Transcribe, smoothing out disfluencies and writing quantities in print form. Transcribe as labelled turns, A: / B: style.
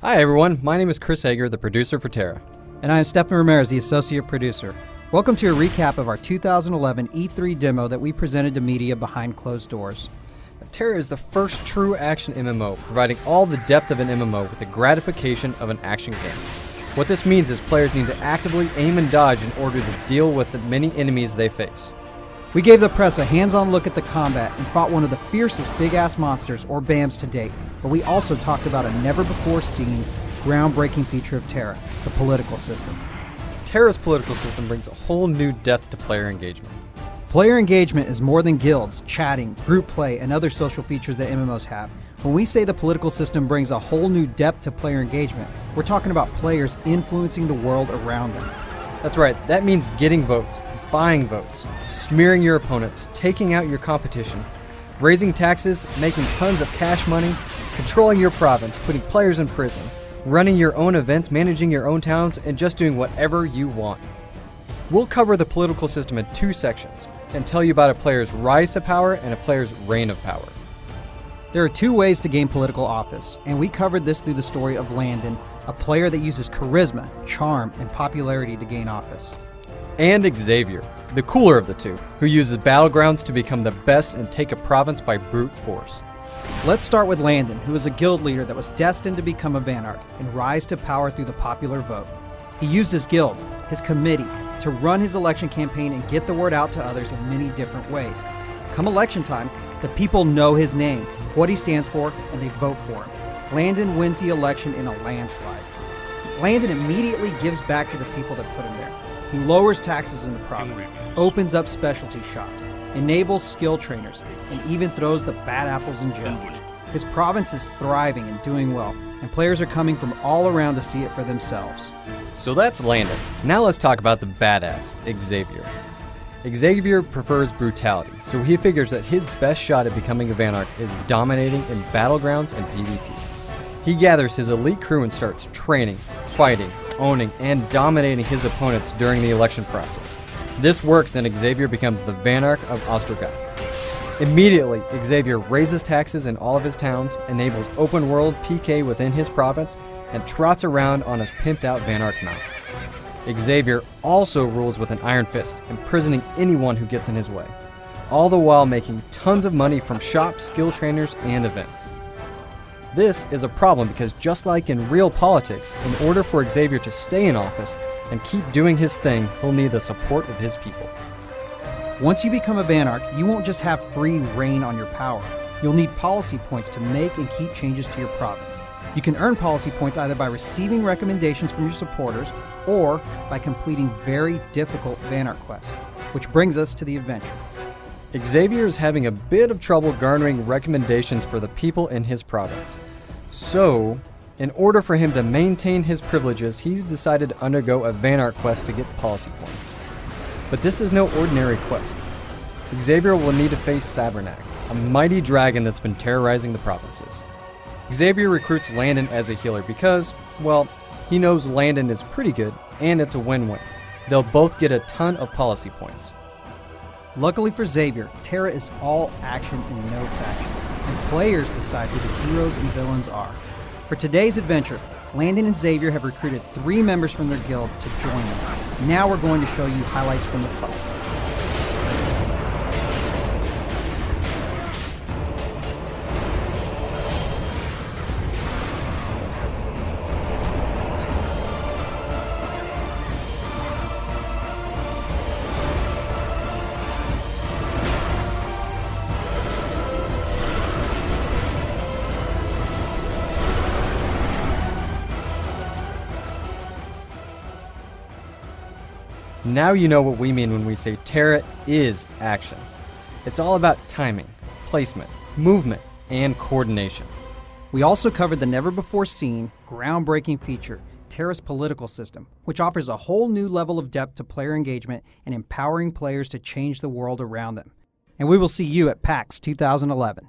A: Hi everyone, my name is Chris Hager, the producer for Tera.
B: And I am Stefana Ramirez, the associate producer. Welcome to a recap of our 2011 E3 demo that we presented to media behind closed doors.
A: Tera is the first true action MMO, providing all the depth of an MMO with the gratification of an action game. What this means is players need to actively aim and dodge in order to deal with the many enemies they face.
B: We gave the press a hands-on look at the combat and fought one of the fiercest big-ass monsters, or BAMs, to date, but we also talked about a never-before-seen, groundbreaking feature of Tera, the political system.
A: Tera's political system brings a whole new depth to player engagement.
B: Player engagement is more than guilds, chatting, group play, and other social features that MMOs have. When we say the political system brings a whole new depth to player engagement, we're talking about players influencing the world around them.
A: That's right, that means getting votes, buying votes, smearing your opponents, taking out your competition, raising taxes, making tons of cash money, controlling your province, putting players in prison, running your own events, managing your own towns, and just doing whatever you want. We'll cover the political system in two sections and tell you about a player's rise to power and a player's reign of power.
B: There are two ways to gain political office, and we covered this through the story of Landon, a player that uses charisma, charm, and popularity to gain office.
A: And Xavier, the cooler of the two, who uses battlegrounds to become the best and take a province by brute force.
B: Let's start with Landon, who is a guild leader that was destined to become a Vanarch and rise to power through the popular vote. He used his guild, his committee, to run his election campaign and get the word out to others in many different ways. Come election time, the people know his name, what he stands for, and they vote for him. Landon wins the election in a landslide. Landon immediately gives back to the people that put him there. He lowers taxes in the province, opens up specialty shops, enables skill trainers, and even throws the bad apples in jail. His province is thriving and doing well, and players are coming from all around to see it for themselves.
A: So that's Landon. Now let's talk about the badass, Xavier. Xavier prefers brutality, so he figures that his best shot at becoming a Vanarch is dominating in battlegrounds and PvP. He gathers his elite crew and starts training, fighting, owning, and dominating his opponents during the election process. This works and Xavier becomes the Vanarch of Ostrogoth. Immediately, Xavier raises taxes in all of his towns, enables open world PK within his province, and trots around on his pimped out Vanarch mount. Xavier also rules with an iron fist, imprisoning anyone who gets in his way, all the while making tons of money from shops, skill trainers, and events. This is a problem because just like in real politics, in order for Xavier to stay in office and keep doing his thing, he'll need the support of his people.
B: Once you become a Vanarch, you won't just have free reign on your power. You'll need policy points to make and keep changes to your province. You can earn policy points either by receiving recommendations from your supporters or by completing very difficult Vanarch quests, which brings us to the adventure.
A: Xavier is having a bit of trouble garnering recommendations for the people in his province. So, in order for him to maintain his privileges, he's decided to undergo a Vanarch quest to get policy points. But this is no ordinary quest. Xavier will need to face Sabernac, a mighty dragon that's been terrorizing the provinces. Xavier recruits Landon as a healer because, well, he knows Landon is pretty good and it's a win-win. They'll both get a ton of policy points.
B: Luckily for Xavier, Tera is all action and no faction, and players decide who the heroes and villains are. For today's adventure, Landon and Xavier have recruited 3 members from their guild to join them. Now we're going to show you highlights from the fight.
A: Now you know what we mean when we say Tera is action. It's all about timing, placement, movement, and coordination.
B: We also covered the never-before-seen, groundbreaking feature, Tera's political system, which offers a whole new level of depth to player engagement and empowering players to change the world around them. And we will see you at PAX 2011.